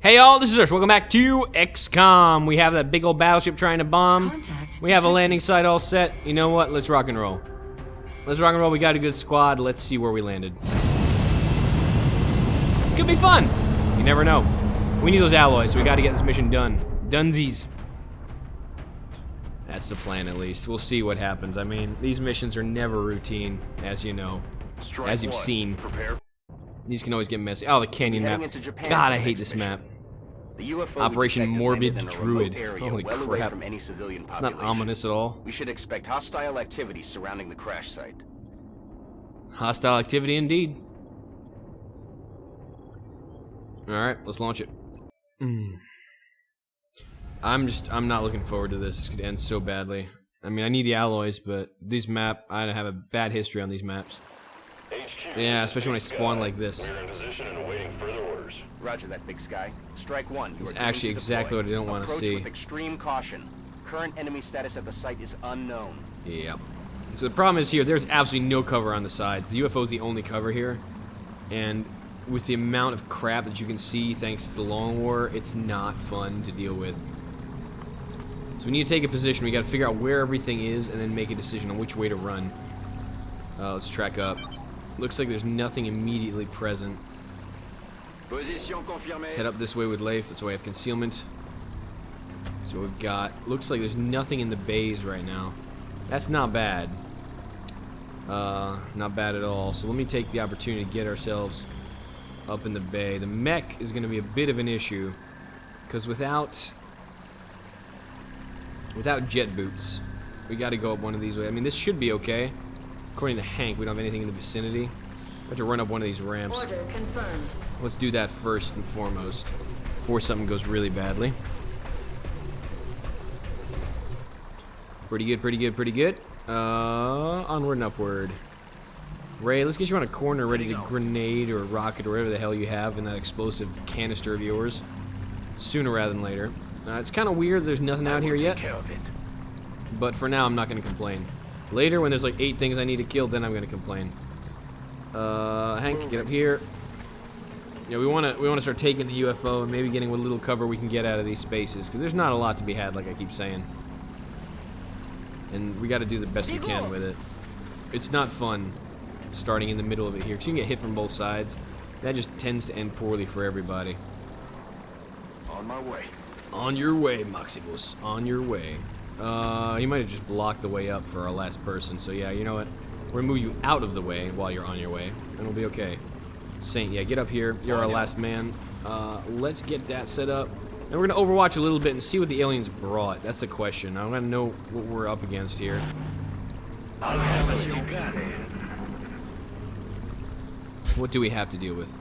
Hey y'all, this is Ursh. Welcome back to XCOM. We have that big old battleship trying to bomb. We have a landing site all set. You know what? Let's rock and roll. Let's rock and roll. We got a good squad. Let's see where we landed. Could be fun. You never know. We need those alloys, so we got to get this mission done. Dunsies. That's the plan, at least. We'll see what happens. I mean, these missions are never routine, as you know, as you've seen. These can always get messy. Oh, the canyon map. God, I hate this map. Operation Morbid Druid. Holy crap. It's not ominous at all. We should expect hostile activity surrounding the crash site. Hostile activity indeed. Alright, let's launch it. I'm not looking forward to this. This could end so badly. I mean, I need the alloys, but these maps, I have a bad history on these maps. Yeah, especially when I spawn like this. Roger that, Big Sky. Strike one. It's actually exactly what I don't want to see. With extreme caution. Current enemy status at the site is unknown. Yeah. So the problem is here, there's absolutely no cover on the sides. The UFO is the only cover here. And with the amount of crap that you can see thanks to the Long War, it's not fun to deal with. So we need to take a position. We got to figure out where everything is and then make a decision on which way to run. Let's track up. Looks like there's nothing immediately present. Let's head up this way with Leif. That's why I have concealment. So we've got. Looks like there's nothing in the bays right now. That's not bad. Not bad at all. So let me take the opportunity to get ourselves up in the bay. The mech is going to be a bit of an issue because without jet boots, we got to go up one of these ways. I mean, this should be okay. According to Hank, we don't have anything in the vicinity. We have to run up one of these ramps. Order confirmed. Let's do that first and foremost, before something goes really badly. Pretty good, pretty good, pretty good. Onward and upward. Ray, let's get you on a corner ready to grenade or rocket or whatever the hell you have in that explosive canister of yours. Sooner rather than later. It's kind of weird there's nothing out here yet. But for now, I'm not going to complain. Later, when there's like 8 things I need to kill, then I'm going to complain. Hank, get up here. Yeah, we want to start taking the UFO and maybe getting what little cover we can get out of these spaces, because there's not a lot to be had, like I keep saying. And we got to do the best we can with it. It's not fun starting in the middle of it here, because you can get hit from both sides. That just tends to end poorly for everybody. On my way. On your way, Maximus. On your way. You might have just blocked the way up for our last person, so yeah, you know what? We're gonna move you out of the way while you're on your way, and we'll be okay. Saint, yeah, get up here. You're our last man. Let's get that set up. And we're gonna overwatch a little bit and see what the aliens brought. That's the question. I wanna know what we're up against here. What do we have to deal with?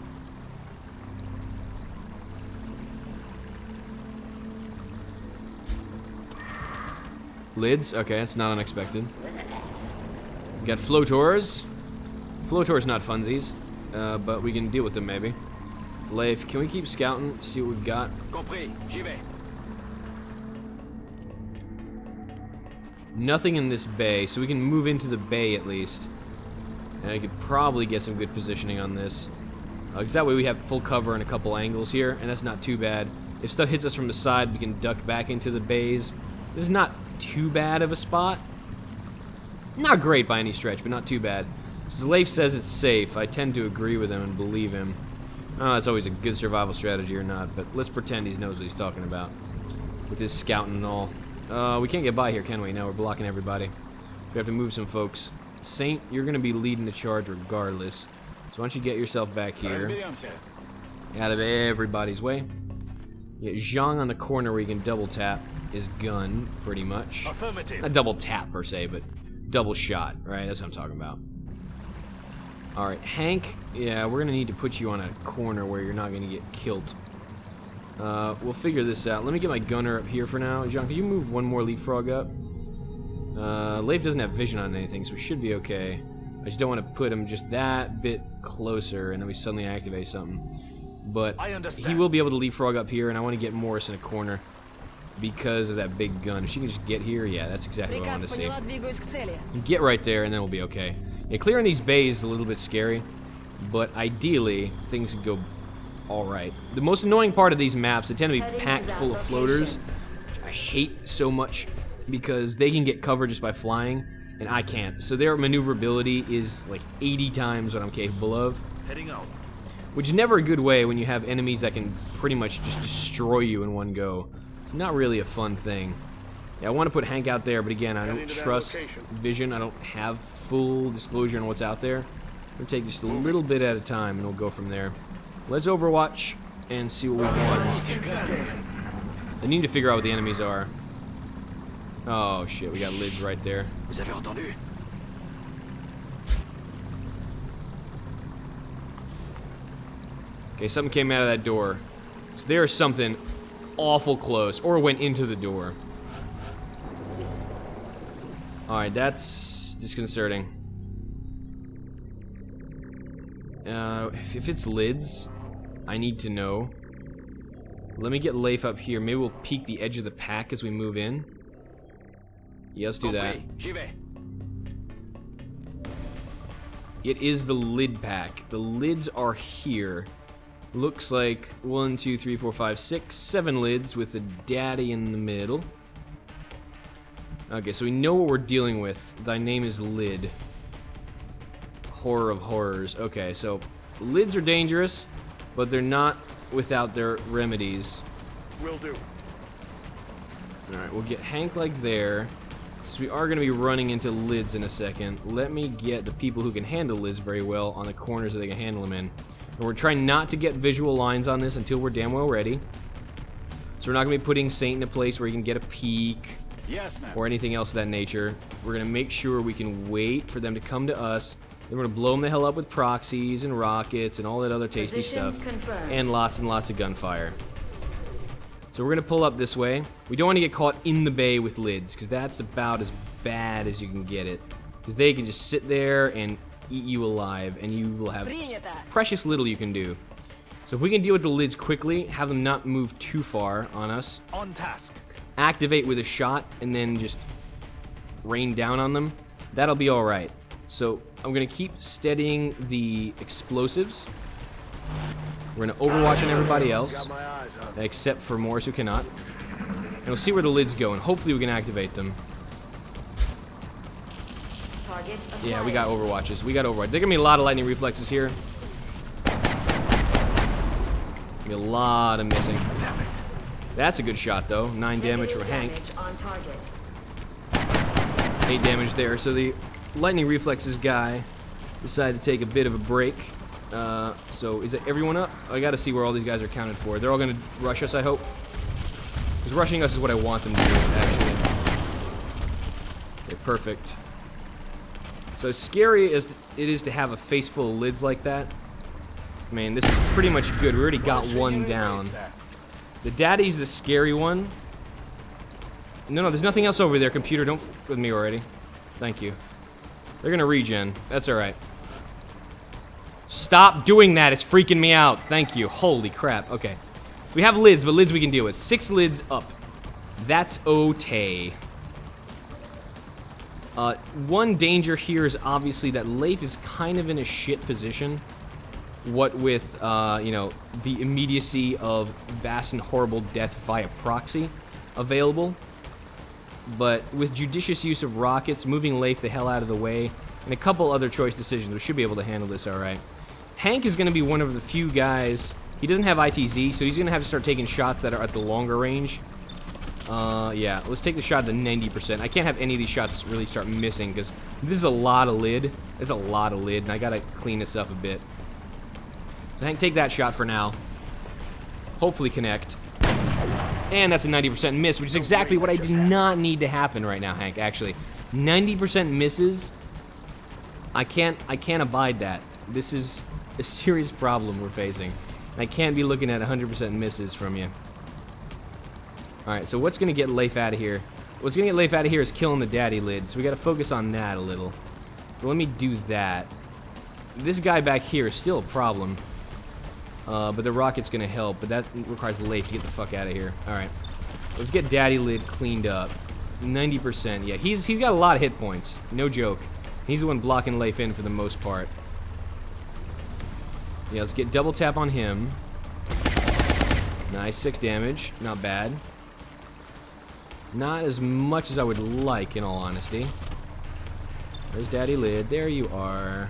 Lids? Okay, that's not unexpected. We got floators. Floators not funsies, but we can deal with them maybe. Leif, can we keep scouting, see what we've got? Compris. J'y vais. Nothing in this bay, so we can move into the bay at least. And I could probably get some good positioning on this. Because that way we have full cover in a couple angles here, and that's not too bad. If stuff hits us from the side, we can duck back into the bays. This is not too bad of a spot. Not great by any stretch, but not too bad. As Leif says it's safe, I tend to agree with him and believe him. I don't know if that's always a good survival strategy or not, but let's pretend he knows what he's talking about. With his scouting and all. We can't get by here, can we? No, we're blocking everybody. We have to move some folks. Saint, you're going to be leading the charge regardless. So why don't you get yourself back here. Out of everybody's way. You get Zhang on the corner where you can double tap his gun, pretty much. Not double tap per se, but double shot, right? That's what I'm talking about. Alright, Hank, yeah, we're going to need to put you on a corner where you're not going to get killed. We'll figure this out. Let me get my gunner up here for now. John, can you move one more leapfrog up? Leif doesn't have vision on anything, so we should be okay. I just don't want to put him just that bit closer, and then we suddenly activate something. But he will be able to leapfrog up here, and I want to get Morris in a corner because of that big gun. If she can just get here, yeah, that's exactly what I want to see. Get right there, and then we'll be okay. Yeah, clearing these bays is a little bit scary, but ideally, things could go alright. The most annoying part of these maps, they tend to be Heading to packed that full of floaters, which I hate so much because they can get cover just by flying, and I can't. So their maneuverability is like 80 times what I'm capable of. Heading out. Which is never a good way when you have enemies that can pretty much just destroy you in one go. It's not really a fun thing. Yeah, I want to put Hank out there, but again, I don't trust vision. I don't have full disclosure on what's out there. We'll take just a little bit at a time, and we'll go from there. Let's overwatch and see what we want. I need to figure out what the enemies are. Oh shit, we got lids right there. Vous avez entendu? Okay, something came out of that door. So there's something awful close, or went into the door. Alright, that's disconcerting. If it's lids, I need to know. Let me get Leif up here. Maybe we'll peek the edge of the pack as we move in. Yeah, let's do that. J'y vais. It is the lid pack. The lids are here. Looks like 1, 2, 3, 4, 5, 6, 7 lids with the daddy in the middle. Okay, so we know what we're dealing with. Thy name is Lid. Horror of horrors. Okay, so lids are dangerous, but they're not without their remedies. Will do. Alright, we'll get Hank like there. So we are going to be running into lids in a second. Let me get the people who can handle lids very well on the corners that they can handle them in. And we're trying not to get visual lines on this until we're damn well ready. So we're not going to be putting Saint in a place where you can get a peek Yes, ma'am. or anything else of that nature. We're going to make sure we can wait for them to come to us. Then we're going to blow them the hell up with proxies and rockets and all that other tasty Position stuff. confirmed. And lots of gunfire. So we're going to pull up this way. We don't want to get caught in the bay with lids, because that's about as bad as you can get it. Because they can just sit there and eat you alive, and you will have precious little you can do. So if we can deal with the lids quickly, have them not move too far on us, On task. activate with a shot, and then just rain down on them, that'll be alright. So I'm going to keep steadying the explosives. We're going to overwatch on everybody else, except for Morris, who cannot. And we'll see where the lids go, and hopefully we can activate them. Target Yeah, we acquired. got overwatches. We got overwatch. There are going to be a lot of lightning reflexes here. Be a lot of missing. That's a good shot, though. 9 damage from Hank. Damage on target. 8 damage there. So the lightning reflexes guy decided to take a bit of a break. So is it everyone up? I got to see where all these guys are accounted for. They're all going to rush us, I hope. Because rushing us is what I want them to do, actually. Okay, perfect. So as scary as it is to have a face full of lids like that, man, this is pretty much good. We already got one down. The daddy's the scary one. No, there's nothing else over there, computer. Don't f with me already. Thank you. They're gonna regen. That's alright. Stop doing that. It's freaking me out. Thank you. Holy crap. Okay. We have lids, but lids we can deal with. 6 lids up. That's okay. One danger here is obviously that Leif is kind of in a shit position. What with, you know, the immediacy of vast and horrible death via proxy available. But with judicious use of rockets, moving Leif the hell out of the way, and a couple other choice decisions, we should be able to handle this alright. Hank is going to be one of the few guys. He doesn't have ITZ, so he's going to have to start taking shots that are at the longer range. Yeah, let's take the shot at the 90%. I can't have any of these shots really start missing, because this is a lot of lid. There's a lot of lid, and I got to clean this up a bit. So Hank, take that shot for now. Hopefully connect. And that's a 90% miss, which is exactly what I did not need to happen right now, Hank, actually. 90% misses. I can't abide that. This is a serious problem we're facing. I can't be looking at 100% misses from you. Alright, so what's going to get Leif out of here? What's going to get Leif out of here is killing the daddy lid, so we got to focus on that a little. So let me do that. This guy back here is still a problem. But the rocket's going to help, but that requires Leif to get the fuck out of here. Alright, let's get daddy lid cleaned up. 90%, yeah, he's got a lot of hit points. No joke. He's the one blocking Leif in for the most part. Yeah, let's get double tap on him. Nice, 6 damage. Not bad. Not as much as I would like, in all honesty. There's Daddy Lid. There you are.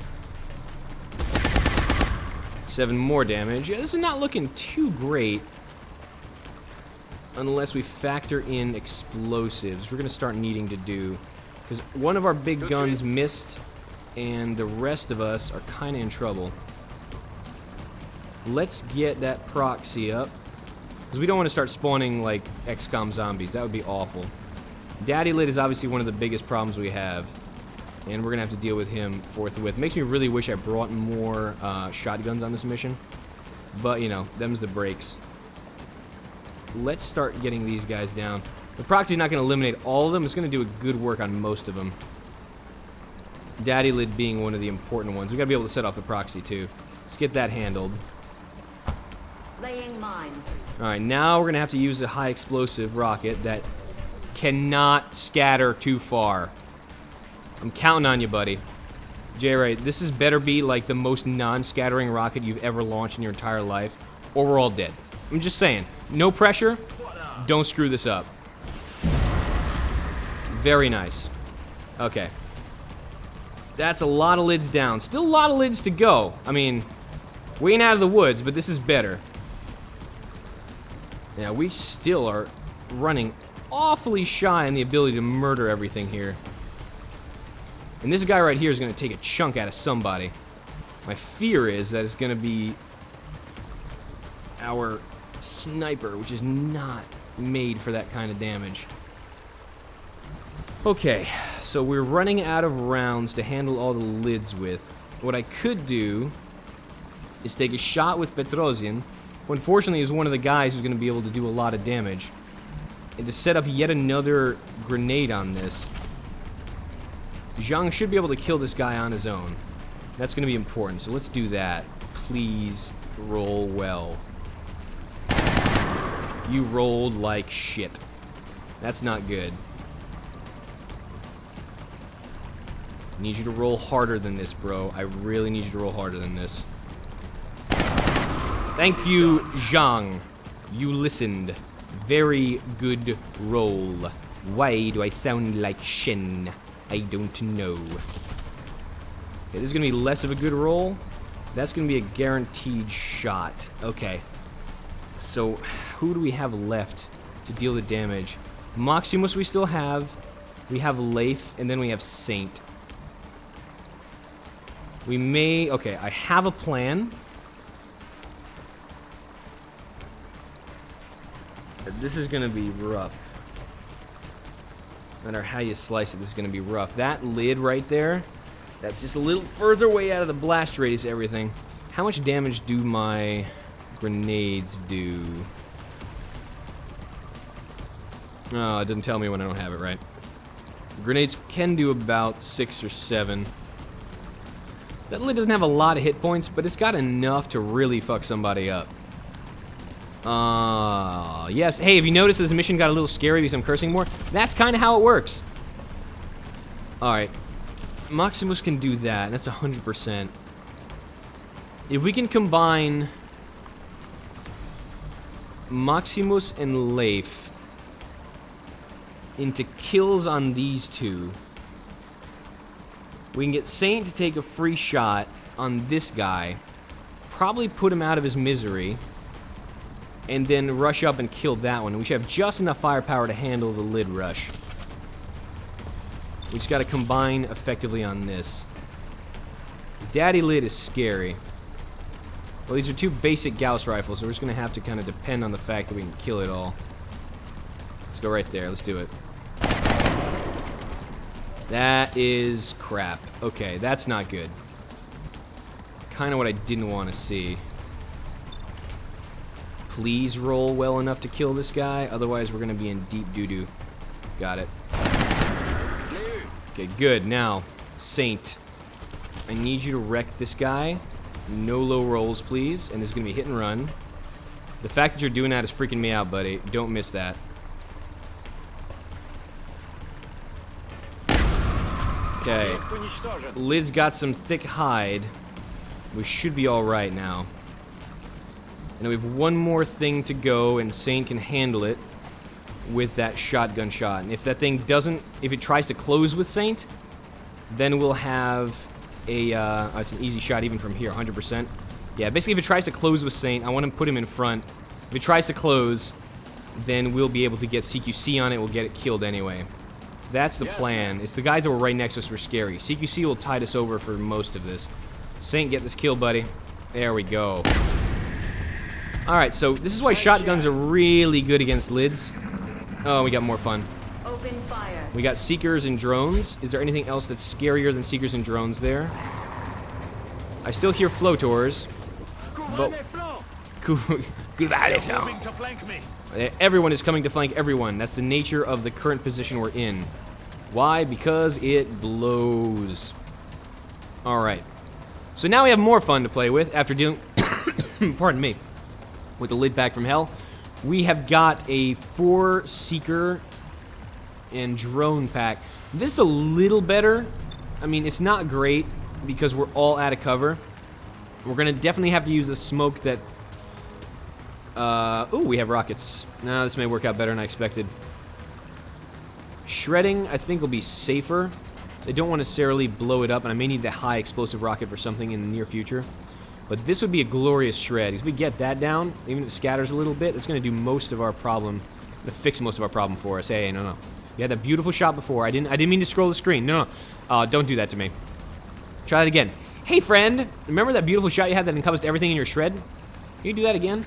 7 more damage. Yeah, this is not looking too great. Unless we factor in explosives. We're going to start needing to do. Because one of our big guns missed, and the rest of us are kind of in trouble. Let's get that proxy up. Because we don't want to start spawning, like, XCOM zombies. That would be awful. Daddy Lid is obviously one of the biggest problems we have. And we're going to have to deal with him forthwith. Makes me really wish I brought more shotguns on this mission. But, you know, them's the breaks. Let's start getting these guys down. The proxy's not going to eliminate all of them. It's going to do a good work on most of them. Daddy Lid being one of the important ones. We've got to be able to set off the proxy, too. Let's get that handled. Laying mines. Alright, now we're going to have to use a high explosive rocket that cannot scatter too far. I'm counting on you, buddy. J-Ray, this is better be like the most non-scattering rocket you've ever launched in your entire life, or we're all dead. I'm just saying. No pressure. Don't screw this up. Very nice. Okay. That's a lot of lids down. Still a lot of lids to go. I mean, we ain't out of the woods, but this is better. Yeah, we still are running awfully shy on the ability to murder everything here. And this guy right here is going to take a chunk out of somebody. My fear is that it's going to be our sniper, which is not made for that kind of damage. Okay, so we're running out of rounds to handle all the lids with. What I could do is take a shot with Petrosian, who unfortunately is one of the guys who's going to be able to do a lot of damage, and to set up yet another grenade on this. Zhang should be able to kill this guy on his own. That's going to be important, so let's do that. Please roll well. You rolled like shit. That's not good. I need you to roll harder than this, bro. I really need you to roll harder than this. Thank you, Zhang. You listened. Very good roll. Why do I sound like Shen? I don't know. Okay, this is going to be less of a good roll. That's going to be a guaranteed shot. Okay. So, who do we have left to deal the damage? Maximus we still have. We have Leif, and then we have Saint. We may... Okay, I have a plan. This is going to be rough. No matter how you slice it, this is going to be rough. That lid right there, that's just a little further away out of the blast radius of everything. How much damage do my grenades do? Oh, it doesn't tell me when I don't have it right. Grenades can do about 6 or 7. That lid doesn't have a lot of hit points, but it's got enough to really fuck somebody up. Yes. Hey, have you noticed this mission got a little scary because I'm cursing more? That's kind of how it works. Alright. Maximus can do that. That's 100%. If we can combine Maximus and Leif into kills on these two, we can get Saint to take a free shot on this guy, probably put him out of his misery, and then rush up and kill that one. We should have just enough firepower to handle the lid rush. We just got to combine effectively on this. Daddy Lid is scary. Well, these are 2 basic Gauss rifles, so we're just going to have to kind of depend on the fact that we can kill it all. Let's go right there. Let's do it. That is crap. Okay, that's not good. Kind of what I didn't want to see. Please roll well enough to kill this guy, otherwise we're going to be in deep doo-doo. Got it. Okay, good. Now, Saint, I need you to wreck this guy. No low rolls, please. And this is going to be hit and run. The fact that you're doing that is freaking me out, buddy. Don't miss that. Okay. Lid's got some thick hide. We should be alright now. And we have one more thing to go, and Saint can handle it with that shotgun shot. And if that thing doesn't, if it tries to close with Saint, then we'll have a, it's an easy shot even from here, 100%. Yeah, basically if it tries to close with Saint, I want to put him in front. If it tries to close, then we'll be able to get CQC on it, we'll get it killed anyway. So that's the plan. It's the guys that were right next to us were scary. CQC will tide us over for most of this. Saint, get this kill, buddy. There we go. Alright, so this is why shotguns are really good against lids. Oh, we got more fun. Open fire. We got Seekers and drones. Is there anything else that's scarier than Seekers and drones there? I still hear Flotors. But everyone is coming to flank everyone. That's the nature of the current position we're in. Why? Because it blows. Alright. So now we have more fun to play with after dealing, pardon me, with the lid pack from hell. We have got a 4 Seeker and drone pack. This is a little better. I mean, it's not great because we're all out of cover. We're going to definitely have to use the smoke that... ooh, we have rockets. No, this may work out better than I expected. Shredding, I think, will be safer. I don't want to necessarily blow it up, and I may need the high explosive rocket for something in the near future. But this would be a glorious shred. If we get that down, even if it scatters a little bit, it's going to do most of our problem, to fix most of our problem for us. Hey, no. You had that beautiful shot before. I didn't mean to scroll the screen. No. Don't do that to me. Try that again. Hey, friend, remember that beautiful shot you had that encompassed everything in your shred? Can you do that again?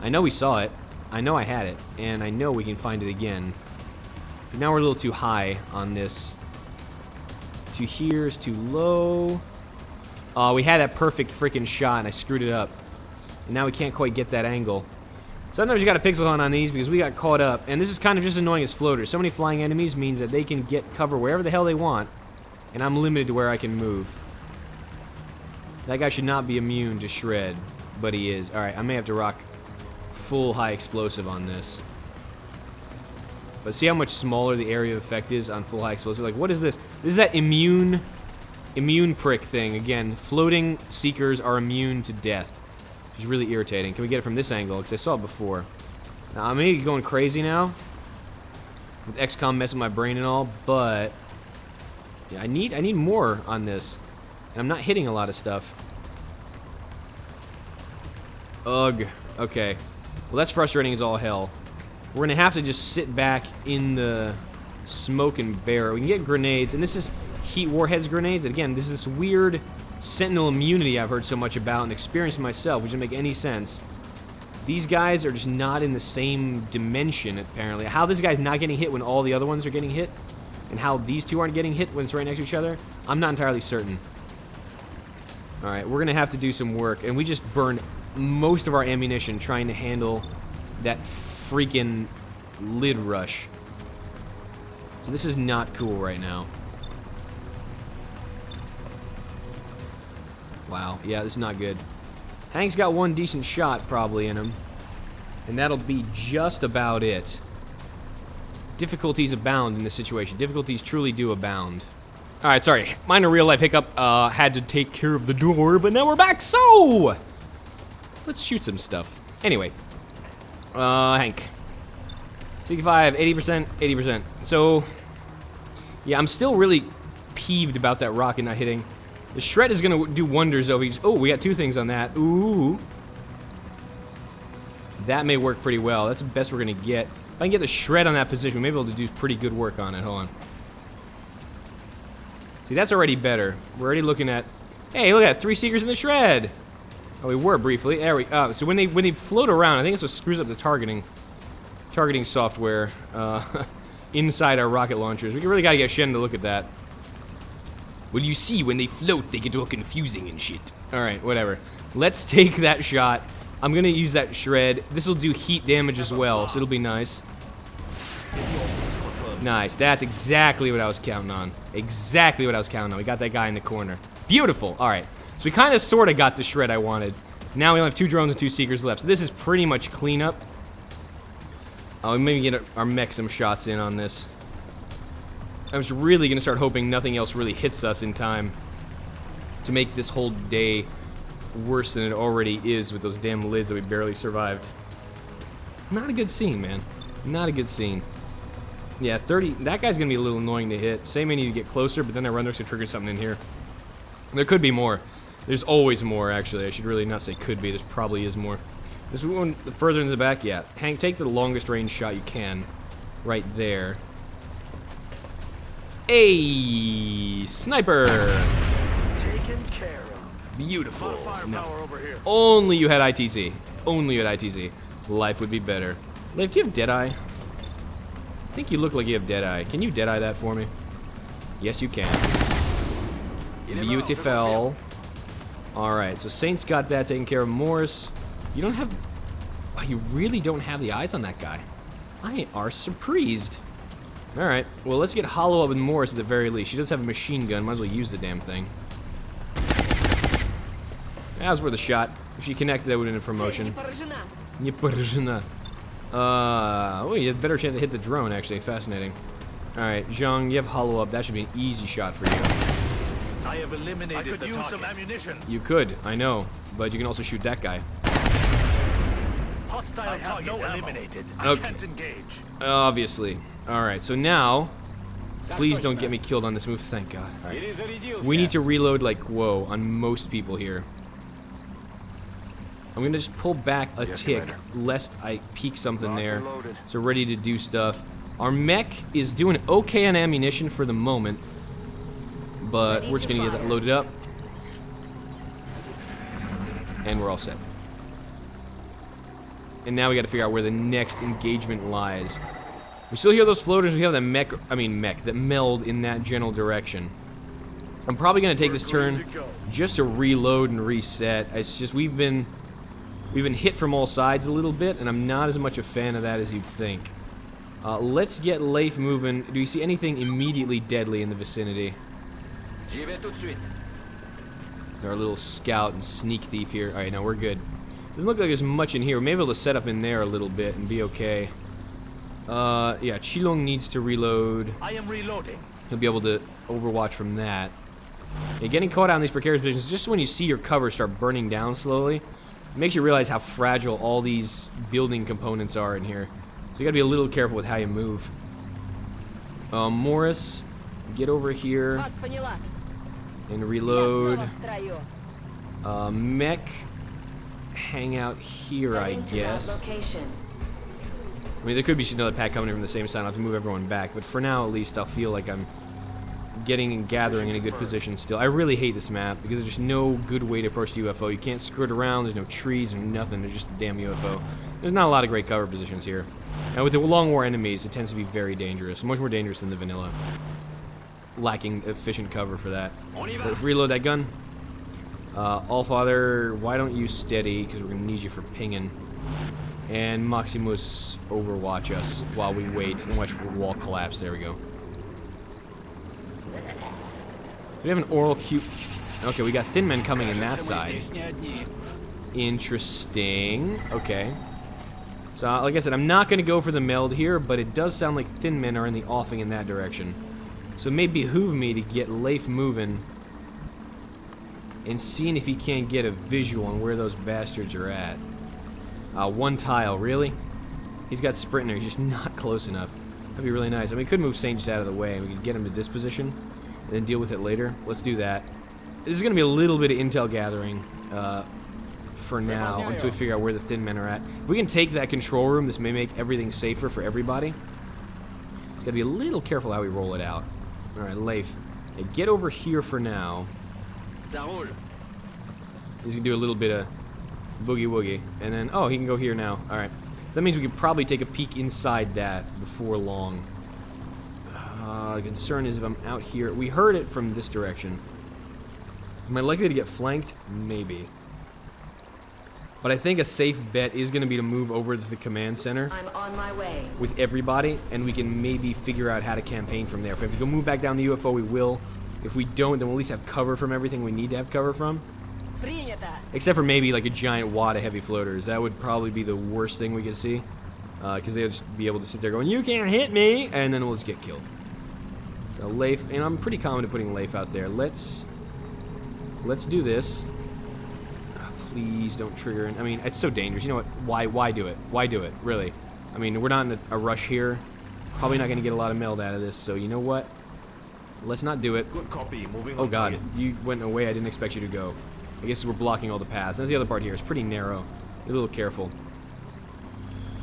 I know we saw it. I know I had it. And I know we can find it again. But now we're a little too high on this. To here is too low. We had that perfect freaking shot, and I screwed it up. And now we can't quite get that angle. Sometimes you got a pixel hunt on these because we got caught up. And this is kind of just annoying as floaters. So many flying enemies means that they can get cover wherever the hell they want. And I'm limited to where I can move. That guy should not be immune to shred. But he is. Alright, I may have to rock full high explosive on this. But see how much smaller the area of effect is on full high explosive? Like, what is this? This is that immune prick thing. Again, floating Seekers are immune to death. Which is really irritating. Can we get it from this angle? Because I saw it before. Now, I may be going crazy now. With XCOM messing my brain and all, but... yeah, I need more on this. And I'm not hitting a lot of stuff. Ugh. Okay. Well, that's frustrating as all hell. We're going to have to just sit back in the smoke and bear. We can get grenades, and this is heat warheads grenades. And again, this is this weird sentinel immunity I've heard so much about and experienced myself, which doesn't make any sense. These guys are just not in the same dimension, apparently. How this guy's not getting hit when all the other ones are getting hit, and how these two aren't getting hit when it's right next to each other, I'm not entirely certain. Alright, we're going to have to do some work, and we just burned most of our ammunition trying to handle that freaking lid rush. So this is not cool right now. Wow, yeah, this is not good. Hank's got one decent shot probably in him, and that'll be just about it. Difficulties abound in this situation. Difficulties truly do abound. Alright, sorry. Minor real-life hiccup. Had to take care of the door, but now we're back, so... let's shoot some stuff. Anyway. Hank. 65, 80%, 80%. So, yeah, I'm still really peeved about that rocket not hitting. The shred is going to do wonders, though. Oh, we got 2 things on that. Ooh. That may work pretty well. That's the best we're going to get. If I can get the shred on that position, we may be able to do pretty good work on it. Hold on. See, that's already better. We're already looking at... hey, look at that. 3 Seekers in the shred. Oh, we were briefly. There we... oh, so when they float around, I think that's what screws up the targeting software inside our rocket launchers. We really got to get Shen to look at that. Well, you see, when they float, they get all confusing and shit. Alright, whatever. Let's take that shot. I'm going to use that shred. This will do heat damage as well, so it'll be nice. Nice. That's exactly what I was counting on. Exactly what I was counting on. We got that guy in the corner. Beautiful. Alright. So we kind of sort of got the shred I wanted. Now we only have 2 drones and 2 Seekers left. So this is pretty much cleanup. Oh, maybe get our mech some shots in on this. I was really going to start hoping nothing else really hits us in time to make this whole day worse than it already is with those damn lids that we barely survived. Not a good scene, man. Not a good scene. Yeah, 30. That guy's going to be a little annoying to hit. Say may need to get closer, but then I run risk to trigger something in here. There could be more. There's always more, actually. I should really not say could be. There probably is more. This one further in the back, yeah. Hank, take the longest range shot you can. Right there. A sniper! Taken care of. Beautiful. No. Over here. Only you had ITC. Only you had ITC. Life would be better. Leif, do you have Deadeye? I think you look like you have Deadeye. Can you Deadeye that for me? Yes, you can. Beautiful. Alright, so Saint's got that taken care of. Morris, you don't have... Oh, you really don't have the eyes on that guy. I are surprised. Alright, well, let's get Hollow up with Morris at the very least. She does have a machine gun. Might as well use the damn thing. That was worth a shot. If she connected, that would have been a promotion. Не поражена. Oh, you have a better chance to hit the drone, actually. Fascinating. Alright, Zhang, you have Hollow up. That should be an easy shot for you. I have eliminated. I could use some ammunition. You could, I know, but you can also shoot that guy. Hostile I have no eliminated. Okay. I can't engage. Obviously. Alright, so now, please don't get me killed on this move. Thank God. All right. We need to reload like whoa on most people here. I'm going to just pull back a tick, lest I peek something there. So ready to do stuff. Our mech is doing okay on ammunition for the moment. But we're just going to get that loaded up. And we're all set. And now we got to figure out where the next engagement lies. We still hear those floaters. We have that that meld in that general direction. I'm probably going to take this turn just to reload and reset. It's just we've been hit from all sides a little bit, and I'm not as much a fan of that as you'd think. Let's get Leif moving. Do you see anything immediately deadly in the vicinity? Our little scout and sneak thief here. Alright, now we're good. Doesn't look like there's much in here. We may be able to set up in there a little bit and be okay. Yeah, Chilong needs to reload. I am reloading. He'll be able to overwatch from that. Yeah, getting caught out in these precarious positions, just when you see your cover start burning down slowly, it makes you realize how fragile all these building components are in here. So you gotta be a little careful with how you move. Morris, get over here and reload. Mech, hang out here, I guess. I mean, there could be another pack coming in from the same side. I'll have to move everyone back. But for now, at least, I'll feel like I'm getting and gathering in a good position still. I really hate this map because there's just no good way to approach the UFO. You can't skirt around. There's no trees or nothing. There's just a damn UFO. There's not a lot of great cover positions here. And with the long war enemies, it tends to be very dangerous. Much more dangerous than the vanilla. Lacking efficient cover for that. But reload that gun. Allfather, why don't you steady? Because we're going to need you for pinging. And Maximus overwatch us while we wait and watch for the wall collapse. There we go. We have an oral cube. Okay, we got thin men coming in that side. Interesting. Okay. So, like I said, I'm not going to go for the meld here, but it does sound like thin men are in the offing in that direction. So it may behoove me to get Leif moving and seeing if he can't get a visual on where those bastards are at. One tile, really? He's got sprint there, he's just not close enough. That'd be really nice. I mean, we could move Saint just out of the way. We could get him to this position and then deal with it later. Let's do that. This is going to be a little bit of intel gathering for now until we figure out where the thin men are at. If we can take that control room, this may make everything safer for everybody. Gotta be a little careful how we roll it out. Alright, Leif, get over here for now. He's gonna do a little bit of boogie woogie. And then, oh, he can go here now. Alright. So that means we can probably take a peek inside that before long. The concern is if I'm out here. We heard it from this direction. Am I likely to get flanked? Maybe. But I think a safe bet is going to be to move over to the command center. I'm on my way. With everybody, and we can maybe figure out how to campaign from there. If we have to go move back down the UFO, we will. If we don't, then we'll at least have cover from everything we need to have cover from. Except for maybe like a giant wad of heavy floaters. That would probably be the worst thing we could see. Because they'll just be able to sit there going, "You can't hit me!" And then we'll just get killed. So Leif, and I'm pretty confident putting Leif out there. Let's do this. Please don't trigger. I mean, it's so dangerous. You know what? Why do it? Why do it? Really? I mean, we're not in a rush here. Probably not going to get a lot of meld out of this. So you know what? Let's not do it. Good copy. Moving Oh on god, target. you went away I didn't expect you to go. I guess we're blocking all the paths. That's the other part here. It's pretty narrow. Be a little careful.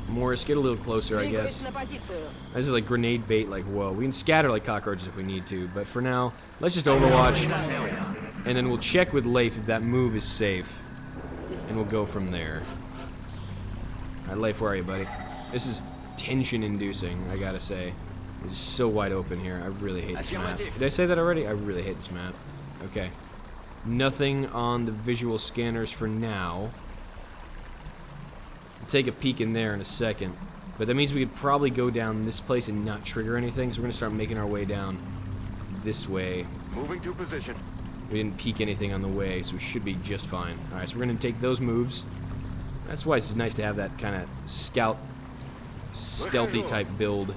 Morris, get a little closer, I guess. This is like grenade bait, like, whoa. We can scatter like cockroaches if we need to, but for now, let's just overwatch. And then we'll check with Leif if that move is safe. And we'll go from there. Alright, Leif, where are you, buddy? This is tension-inducing, I gotta say. It's so wide open here. I really hate this map. Did I say that already? I really hate this map. Okay. Nothing on the visual scanners for now. We'll take a peek in there in a second. But that means we could probably go down this place and not trigger anything. So we're going to start making our way down this way. Moving to position. We didn't peek anything on the way, so we should be just fine. Alright, so we're going to take those moves. That's why it's nice to have that kind of scout, stealthy type build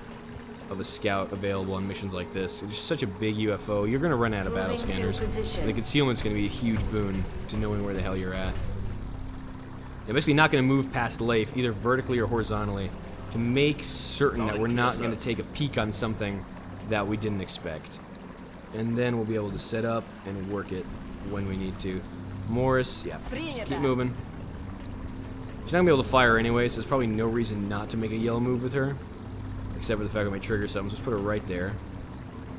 of a scout available on missions like this. It's just such a big UFO. You're going to run out of battle scanners. And the concealment's going to be a huge boon to knowing where the hell you're at. You're basically not going to move past Leif, either vertically or horizontally, to make certain that we're not going to take a peek on something that we didn't expect. And then we'll be able to set up and work it when we need to. Morris, yeah, keep moving. She's not going to be able to fire anyway, so there's probably no reason not to make a yellow move with her. Except for the fact I might trigger something, so let's put her right there.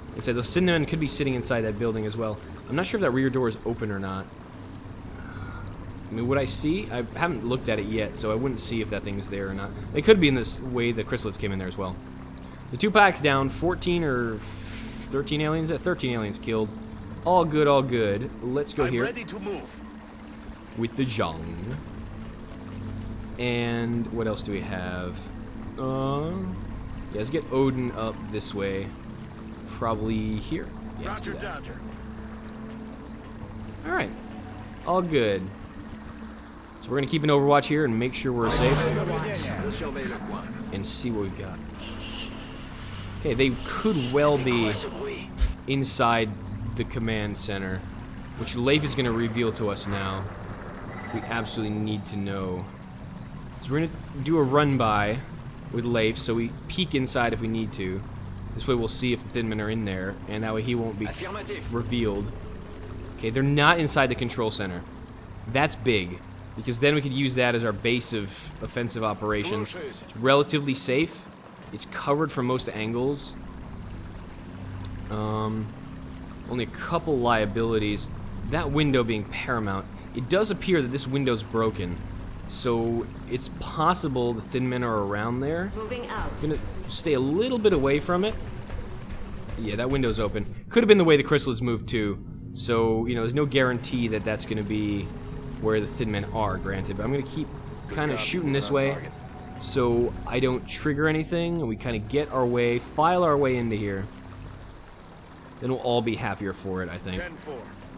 Like I said, those cinnamon could be sitting inside that building as well. I'm not sure if that rear door is open or not. I mean, would I see? I haven't looked at it yet, so I wouldn't see if that thing's there or not. They could be in this way the chrysalids came in there as well. The 2 packs down, 14 or 13 aliens? 13 aliens killed. All good, all good. Let's go here. Ready to move. With the Zhang. And what else do we have? Yeah, let's get Odin up this way. Probably here. Yeah, let's do Roger, that. Dodger. Alright. All good. So we're going to keep an overwatch here and make sure we're safe. And see what we've got. Okay, they could well be inside the command center, which Leif is going to reveal to us now. We absolutely need to know. So we're going to do a run-by with Leif, so we peek inside if we need to. This way we'll see if the Thin Men are in there, and that way he won't be revealed. Okay, they're not inside the control center. That's big, because then we could use that as our base of offensive operations. It's relatively safe. It's covered from most angles. Only a couple liabilities. That window being paramount. It does appear that this window's broken. So it's possible the Thin Men are around there. Moving out. I'm gonna stay a little bit away from it. Yeah, that window's open. Could have been the way the chrysalids moved too. So, you know, there's no guarantee that that's going to be where the Thin Men are, granted. But I'm going to keep kind of shooting this way so I don't trigger anything. And we kind of get our way, file our way into here. Then we'll all be happier for it, I think. 10-4.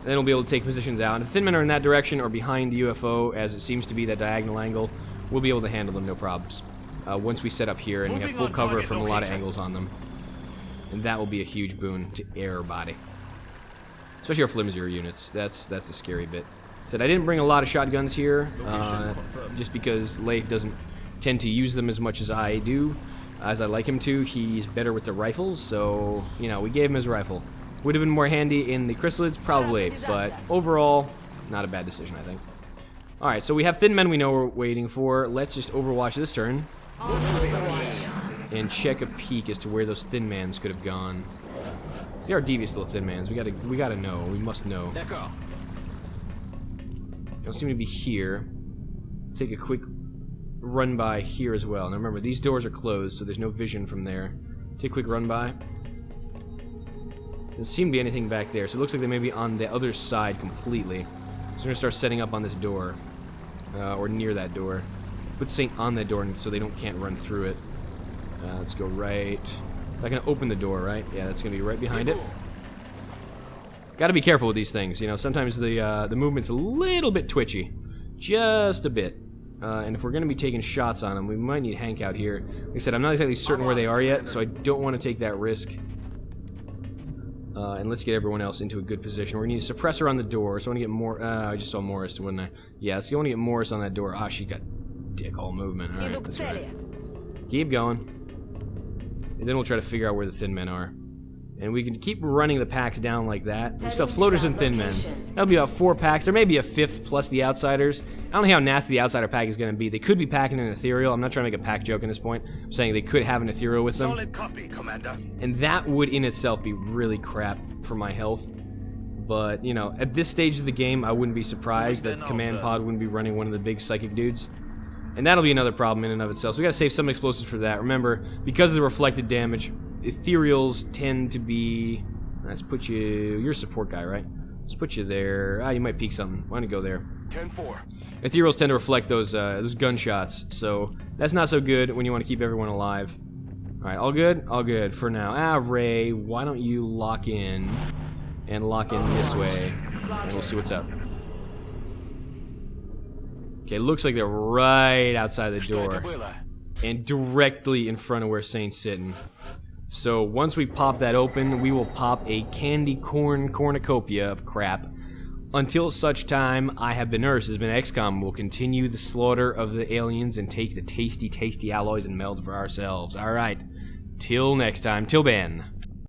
Then we'll be able to take positions out. And if Thin Men are in that direction or behind the UFO, as it seems to be that diagonal angle, we'll be able to handle them, no problems. Once we set up here and we have full cover from a lot of angles on them. And that will be a huge boon to everybody. Especially our flimsier units. That's a scary bit. Said I didn't bring a lot of shotguns here, just because Leif doesn't tend to use them as much as I do. As I like him to, he's better with the rifles, so, you know, we gave him his rifle. Would have been more handy in the chrysalids, probably, but overall, not a bad decision, I think. Alright, so we have Thin Men we know we're waiting for. Let's just overwatch this turn. And check a peek as to where those Thin Mans could have gone. They are devious little Thin Mans. We gotta know. We must know. They don't seem to be here. Let's take a quick run by here as well. Now remember, these doors are closed, so there's no vision from there. Take a quick run by. Doesn't seem to be anything back there, so it looks like they may be on the other side completely. So we're gonna start setting up on this door, or near that door. Put Saint on that door so they can't run through it. Let's go right. Not gonna open the door, right? Yeah, that's gonna be right behind it. Gotta be careful with these things. You know, sometimes the movement's a little bit twitchy, just a bit. And if we're gonna be taking shots on them, we might need Hank out here. Like I said, I'm not exactly certain where they are yet, so I don't want to take that risk. And let's get everyone else into a good position. We're going to need a suppressor on the door, so I want to get more... I just saw Morris, wouldn't I? Yeah, so you want to get Morris on that door. Ah, she got dickhole movement. Alright, that's right. Keep going. And then we'll try to figure out where the thin men are. And we can keep running the packs down like that. We still have floaters and thin men. That'll be about 4 packs. There may be a 5th plus the outsiders. I don't know how nasty the outsider pack is going to be. They could be packing an ethereal. I'm not trying to make a pack joke at this point. I'm saying they could have an ethereal with them. Solid copy, Commander. And that would in itself be really crap for my health. But, you know, at this stage of the game, I wouldn't be surprised that the command pod wouldn't be running one of the big psychic dudes. And that'll be another problem in and of itself. So we gotta save some explosives for that. Remember, because of the reflected damage, ethereals tend to be... Let's put you... You're a support guy, right? Let's put you there. Ah, you might peek something. Why don't you go there? 10-4. Ethereals tend to reflect those gunshots, so that's not so good when you want to keep everyone alive. Alright, all good? All good for now. Ah, Ray, why don't you lock in and lock in this way, and we'll see what's up. Okay, looks like they're right outside the door and directly in front of where Saint's sitting. So once we pop that open, we will pop a candy corn cornucopia of crap. Until such time, I have been Nurse, has been XCOM. We'll continue the slaughter of the aliens and take the tasty, tasty alloys and meld for ourselves. Alright, till next time, till then.